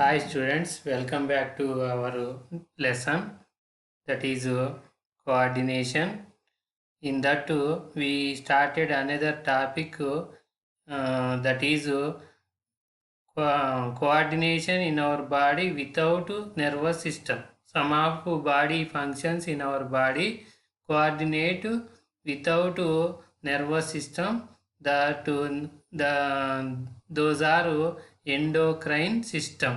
Hi students, welcome back to our lesson that is coordination. In that we started another topic that is coordination in our body without nervous system. Some of body functions in our body coordinate without nervous system. That those are endocrine system.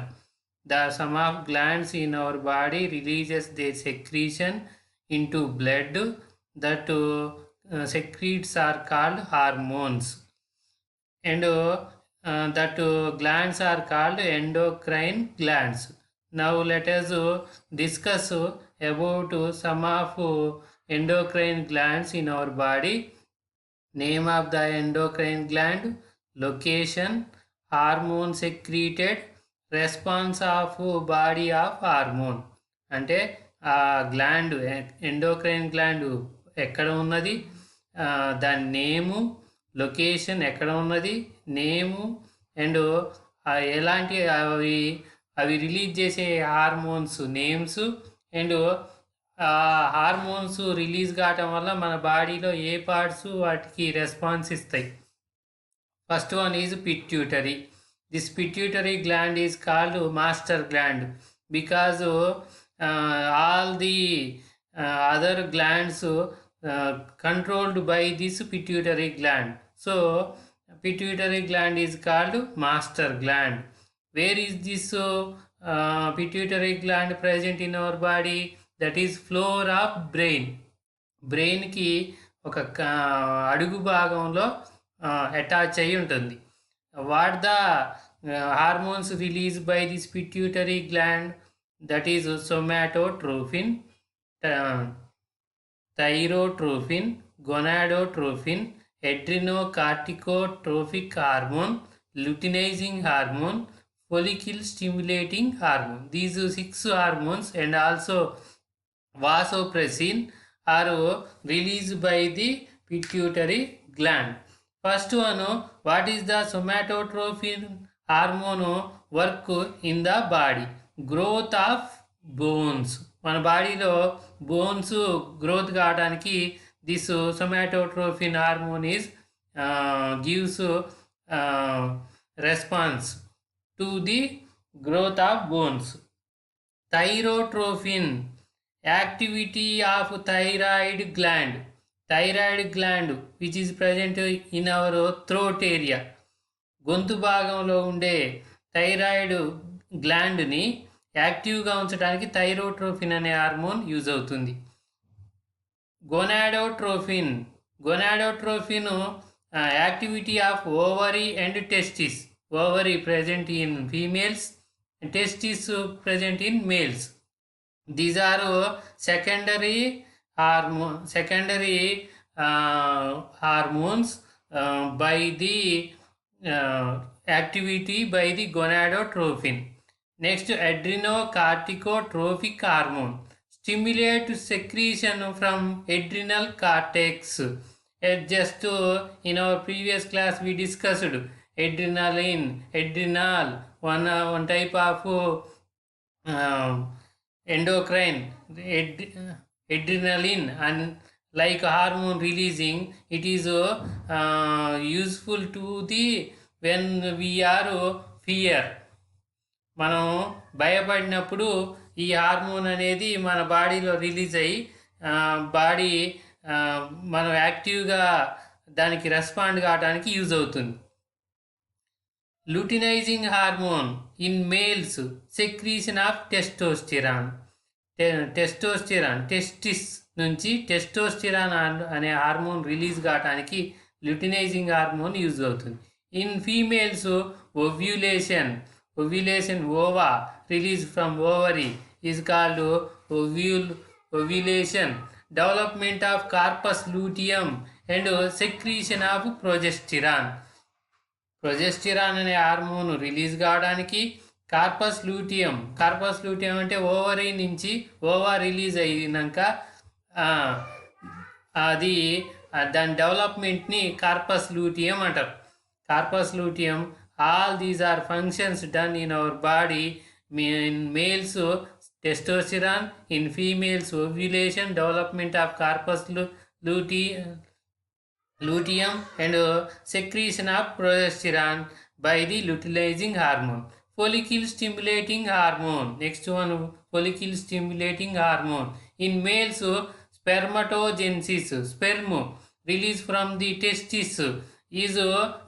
The some of glands in our body releases their secretion into blood. That secretes are called hormones, and that glands are called endocrine glands. Now let us discuss about some of endocrine glands in our body. Name of the endocrine gland, location, hormone secreted, response of body of hormone. అంటే ఆ gland endocrine gland ఎక్కడ ఉన్నది, దాని నేము, location ఎక్కడ ఉన్నది, నేము, and ఎలాంటి అవి అవి రిలీజ్ చేసే hormones names, and hormones release కావటం వల్ల మన బాడీలో ఏ పార్ట్స్ వాటికి రెస్పాన్స్ ఇస్తాయి. First one is pituitary. This pituitary gland is called master gland because all the other glands controlled by this pituitary gland. So pituitary gland is called master gland. Where is this pituitary gland present in our body? That is floor of brain. బ్రెయిన్కి ఒక అడుగు భాగంలో attach అయి ఉంటుంది. What the hormones release by this pituitary gland? That is somatotrophin, thyrotrophin, gonadotrophin, adrenocorticotropic hormone, luteinizing hormone, follicle stimulating hormone. These 6 hormones and also vasopressin are released by the pituitary gland. First one, what is the somatotropin hormone work in the body? Growth of bones. మన బాడీలో bones growth కావడానికి this somatotrophin hormone is gives response to the growth of bones. Thyrotrophin, activity of thyroid gland. Thyroid gland which is present in our throat area. గొంతు భాగంలో ఉండే thyroid గ్లాండ్ని యాక్టివ్గా ఉంచడానికి థైరోట్రోఫిన్ అనే hormone use అవుతుంది. Gonadotrophin. Gonadotrophin activity of ovary and testis. Ovary present in females, testis present in males. These are secondary hormones by the activity by the gonadotrophin. Next, adrenocorticotropic hormone stimulate secretion from adrenal cortex. Just in our previous class we discussed adrenal, one type of endocrine, adrenaline, and like hormone releasing. It is useful to the when we are fear. మనం భయపడినప్పుడు ఈ hormone అనేది మన బాడీలో release అయ్యి body మనం యాక్టివ్గా దానికి respond కావడానికి యూజ్ అవుతుంది. Luteinizing hormone in males, secretion of testosterone. Testis నుంచి టెస్టోస్టిరాన్ అనే హార్మోన్ రిలీజ్ కావడానికి లూటినైజింగ్ హార్మోన్ యూజ్ అవుతుంది. In females ovulation, ova released from ovary is called ovulation. Development of corpus luteum and secretion of progesterone. Progesterone అనే hormone release కావడానికి corpus luteum అంటే ovary నుంచి ova release అయినాక అది దాని డెవలప్మెంట్ని corpus luteum అంటారు. Corpus luteum. All these are functions done in our body In males, testosterone. In females, ovulation, development of corpus luteum, and secretion of progesterone by the luteinizing hormone. Follicle stimulating hormone. Next one, follicle stimulating hormone. In males, spermatogenesis, sperm release from the testis is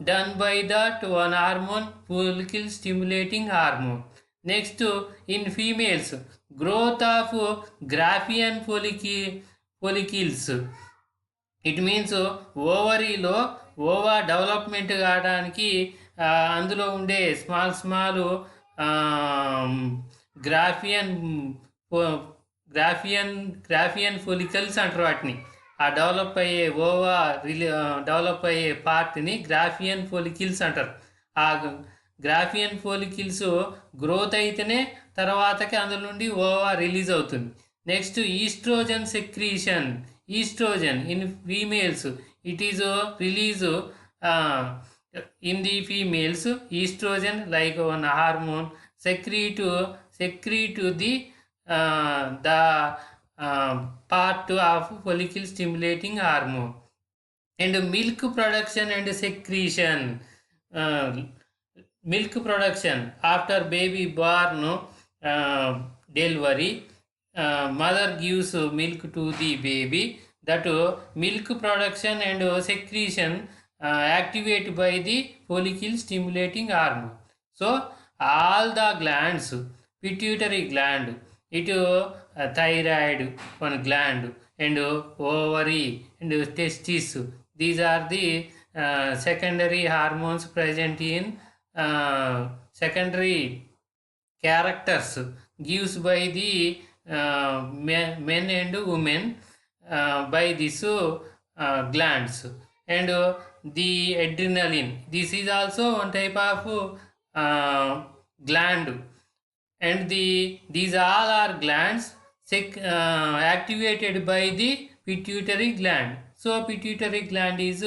done by that one hormone, follicle stimulating hormone. Next, in females, growth of Graafian follicles. It means ఓవరీలో ova development కావడానికి అందులో ఉండే small గ్రాఫియన్ గ్రాఫియన్ ఫొలికల్స్ అంటారు వాటిని. ఆ develop అయ్యే develop అయ్యే పార్ట్ని గ్రాఫియన్ ఫొలికిల్స్ అంటారు. ఆ గ్రాఫియన్ ఫోలికిల్స్ గ్రోత్ అయితేనే తర్వాతకి అందులో నుండి ఓవా రిలీజ్ అవుతుంది. Next estrogen secretion. Estrogen in females, it is release in the females. Estrogen, like one hormone, secrete to the part of follicle stimulating hormone. And milk production and secretion. Milk production after baby born, delivery, mother gives milk to the baby. That milk production and secretion activate by the follicle stimulating hormone. So all the glands, pituitary gland, it thyroid one gland, and ovary and testis, these are the secondary hormones present in secondary characters gives by the men and women by these glands. And the adrenaline, this is also one type of gland, and these all are glands activated by the pituitary gland. So pituitary gland is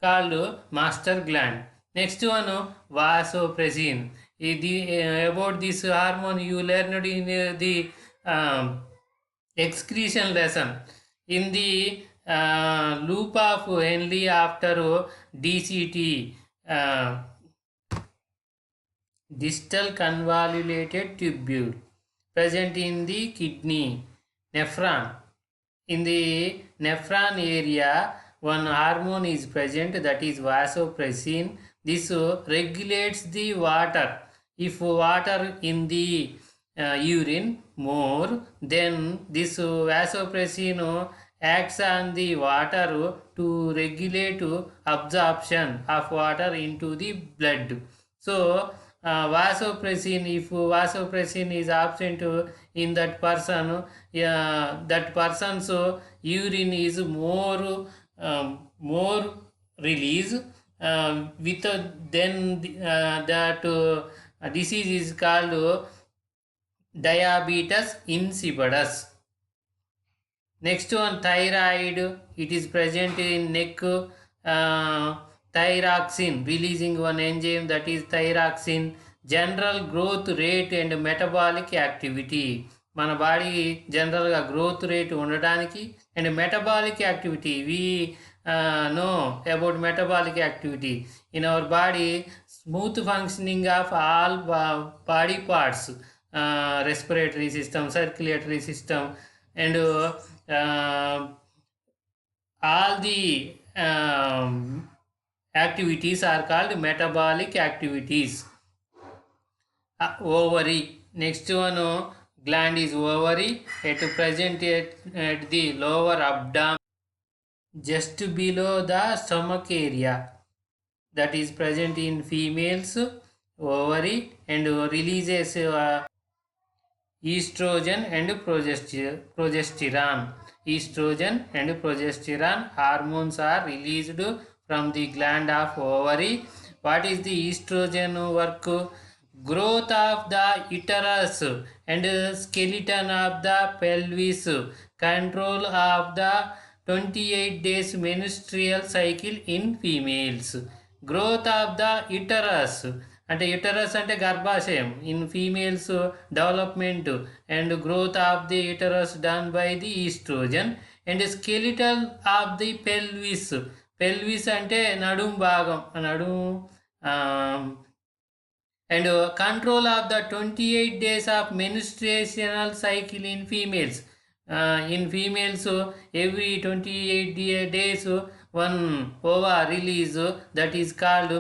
called master gland. Next one, vasopressin. About this hormone you learned in the excretion lesson. In the loop of Henle after DCT, distal convoluted tubule, present in the kidney, nephron. In the nephron area, one hormone is present, that is vasopressin. This regulates the water. If water in the urine more, then this vasopressin acts on the water to regulate absorption of water into the blood. So vasopressin, if vasopressin is absent in that person, that person's urine is more release, with then that disease is called diabetes insipidus. Next one, thyroid. It is present in neck. Thyroxine, releasing one enzyme, that is thyroxine. General growth rate and metabolic activity. మన body జనరల్గా growth rate ఉండడానికి and metabolic activity, we know about metabolic activity in our body. Smooth functioning of all body parts, respiratory system, circulatory system, and all the activities are called metabolic activities. Ovary. Next one, gland is ovary. It present at the lower abdomen, just below the stomach area. That is present in females, ovary, and releases estrogen and progesterone. Estrogen and progesterone hormones are released from the gland of ovary. What is the estrogen work? Growth of the uterus and skeleton of the pelvis, control of the 28 days menstrual cycle in females. Growth of the uterus అంటే uterus అంటే గర్భాశయం. In females development and growth of the uterus done by the estrogen and skeletal of the pelvis. Pelvis అంటే నడుం భాగం, నడుము. And control of the 28 days of menstrual cycle in females. In females every 28 days one ova release, that is called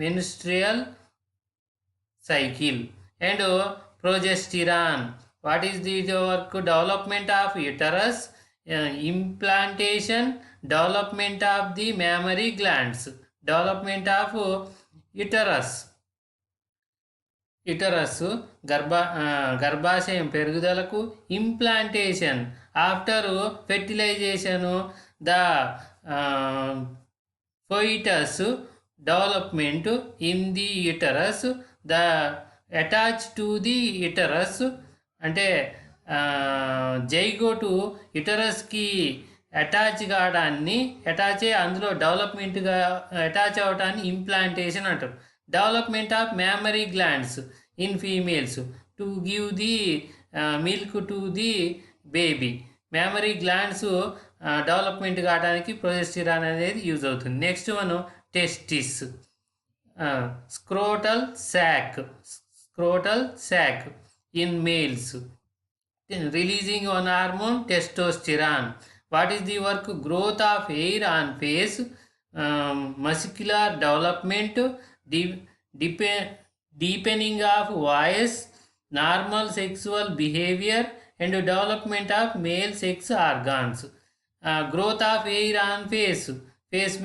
menstrual cycle. And progesterone, what is the work? Development of uterus, implantation, development of the mammary glands, development of uterus గర్భాశయం పెరుగుదలకు, implantation after fertilisation, the foetus development in the uterus, the attach to the uterus అంటే zygote యుటరస్కి attach కావడాన్ని, అందులో డెవలప్మెంట్గా attach అవ్వటాన్ని implantation అంటారు. Development of mammary glands in females to give the milk to the baby. Mammary glands development కావడానికి progesterone అనేది use అవుతుంది. Next one testis, scrotal sac in males, releasing one hormone testosterone. What is the work? Growth of hair on face, muscular development, deepening of voice, normal sexual behavior and development of male sex organs. Growth of hair on face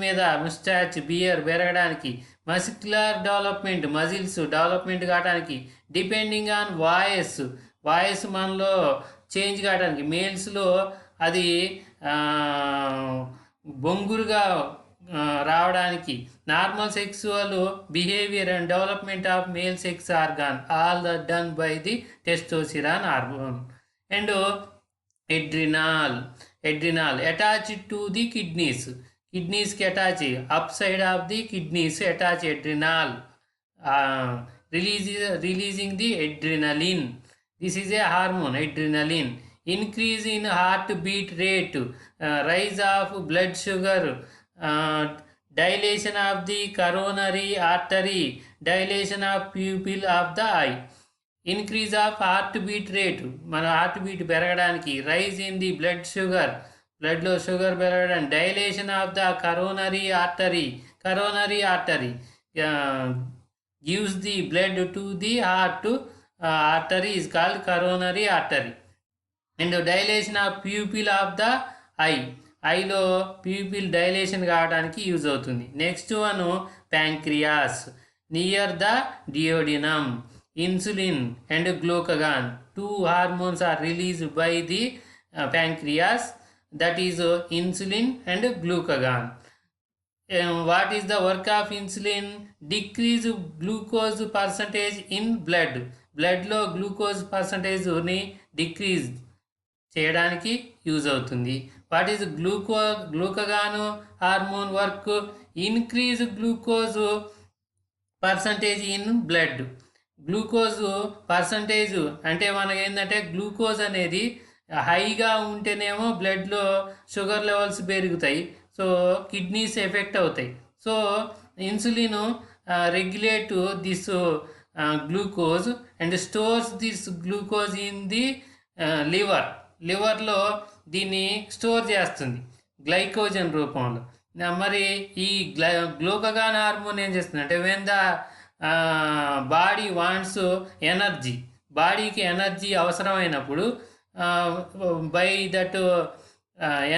మీద moustache beard పెరగడానికి, muscular development muscles development కావడానికి, depending on voice మనలో change కావడానికి, మేల్స్లో అది బొంగురుగా రావడానికి, normal sexual behaviour and development of male sex organ, all that done by the testosterone hormone. And adrenal attached to the కిడ్నీస్కి attach, up side of the kidneys attach adrenal, releasing the adrenaline. This is a hormone adrenaline. Increase in heartbeat rate, rise of blood sugar, dilation of the coronary artery, dilation of pupil of the eye. Increase of heartbeat rate, మన heartbeat పెరగడానికి, rise in the బ్లడ్లో sugar పెరగడానికి, dilation of the coronary artery gives the blood to the heart, artery is called coronary artery. And dilation of pupil of the ఐలో pupil dilation కావడానికి use అవుతుంది. Next one pancreas, near the duodenum, insulin and glucagon, 2 hormones are released by the pancreas, that is insulin and glucagon. What is the work of insulin? Decrease glucose percentage in బ్లడ్లో glucose పర్సంటేజ్ని decrease చేయడానికి use అవుతుంది. What is glucagon hormone work? Increase glucose percentage in blood. Glucose percentage అంటే మనకి ఏంటంటే glucose అనేది హైగా ఉంటేనేమో బ్లడ్లో షుగర్ లెవెల్స్ పెరుగుతాయి, సో కిడ్నీస్ ఎఫెక్ట్ అవుతాయి. So insulin regulate this glucose and stores this glucose in the లివర్లో దీన్ని స్టోర్ చేస్తుంది గ్లైకోజన్ రూపంలో. మరి ఈ గ్లూకగాన్ హార్మోన్ ఏం చేస్తుంది అంటే, when the body wants energy, బాడీకి ఎనర్జీ అవసరమైనప్పుడు by that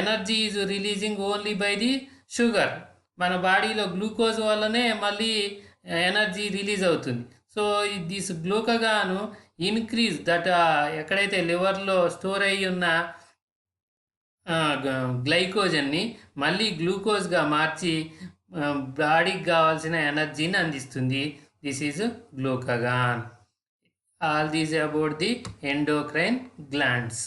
energy is releasing only by the sugar. మన బాడీలో గ్లూకోజ్ వల్లనే మళ్ళీ ఎనర్జీ రిలీజ్ అవుతుంది. సో దిస్ గ్లూకగాను ఇంక్రీజ్ దట్ ఎక్కడైతే లివర్లో స్టోర్ అయ్యి ఉన్న గ్లైకోజన్ని మళ్ళీ గ్లూకోజ్గా మార్చి బాడీకి కావాల్సిన ఎనర్జీని అందిస్తుంది. This is glucagon. All these about the endocrine glands.